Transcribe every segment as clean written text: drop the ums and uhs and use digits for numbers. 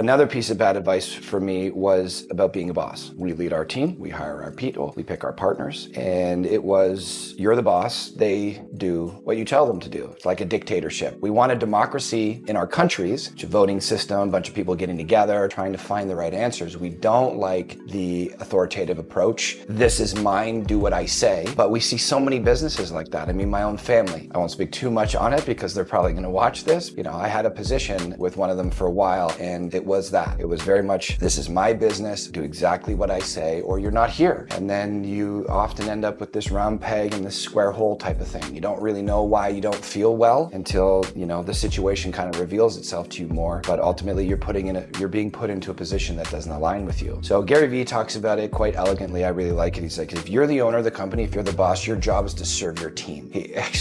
Another piece of bad advice for me was about being a boss. We lead our team, we hire our people, we pick our partners, and it was, you're the boss, they do what you tell them to do. It's like a dictatorship. We want a democracy in our countries, a voting system, a bunch of people getting together, trying to find the right answers. We don't like the authoritative approach. This is mine, do what I say. But we see so many businesses like that. I mean, my own family. I won't speak too much on it because they're probably going to watch this. You know, I had a position with one of them for a while, and it was that. It was very much, this is my business, do exactly what I say, or you're not here. And then you often end up with this round peg in this square hole type of thing. You don't really know why you don't feel well until, you know, the situation kind of reveals itself to you more. But ultimately, you're being put into a position that doesn't align with you. So Gary Vee talks about it quite elegantly. I really like it. He's like, if you're the owner of the company, if you're the boss, your job is to serve your team.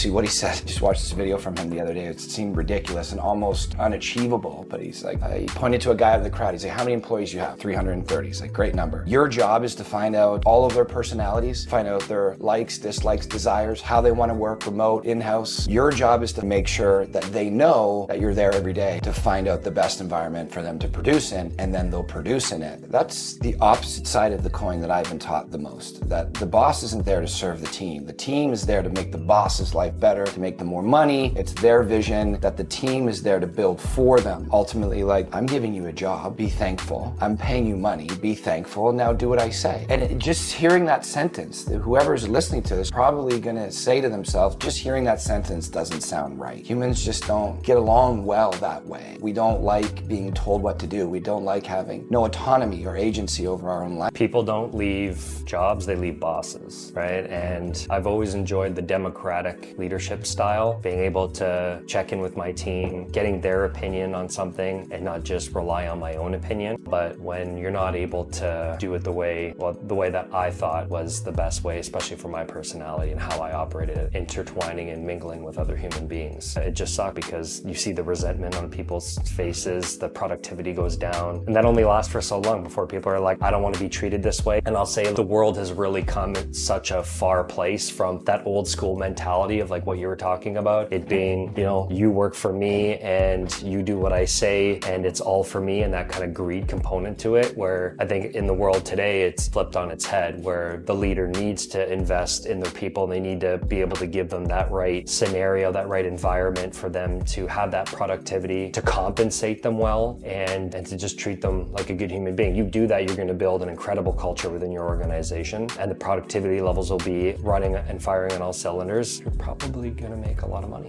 What he said, just watched this video from him the other day. It seemed ridiculous and almost unachievable, but he's like, he pointed to a guy in the crowd. He's like, how many employees do you have? 330. He's like, great number. Your job is to find out all of their personalities, find out their likes, dislikes, desires, how they want to work, remote, in-house. Your job is to make sure that they know that you're there every day to find out the best environment for them to produce in, and then they'll produce in it. That's the opposite side of the coin that I've been taught the most, that the boss isn't there to serve the team. The team is there to make the boss's life better, to make them more money. It's their vision that the team is there to build for them. Ultimately, like, I'm giving you a job, be thankful. I'm paying you money, be thankful. Now do what I say. And just hearing that sentence, whoever's listening to this probably gonna say to themselves, just hearing that sentence doesn't sound right. Humans just don't get along well that way. We don't like being told what to do. We don't like having no autonomy or agency over our own life. People don't leave jobs, they leave bosses, right? And I've always enjoyed the democratic leadership style, being able to check in with my team, getting their opinion on something and not just rely on my own opinion. But when you're not able to do it the way that I thought was the best way, especially for my personality and how I operated, intertwining and mingling with other human beings, it just sucked because you see the resentment on people's faces, the productivity goes down, and that only lasts for so long before people are like, I don't want to be treated this way. And I'll say the world has really come at such a far place from that old school mentality of like what you were talking about, it being, you know, you work for me and you do what I say and it's all for me, and that kind of greed component to it, where I think in the world today it's flipped on its head, where the leader needs to invest in their people and they need to be able to give them that right scenario, that right environment for them to have that productivity, to compensate them well, and to just treat them like a good human being. You do that, you're going to build an incredible culture within your organization, and the productivity levels will be running and firing on all cylinders. You're probably going to make a lot of money.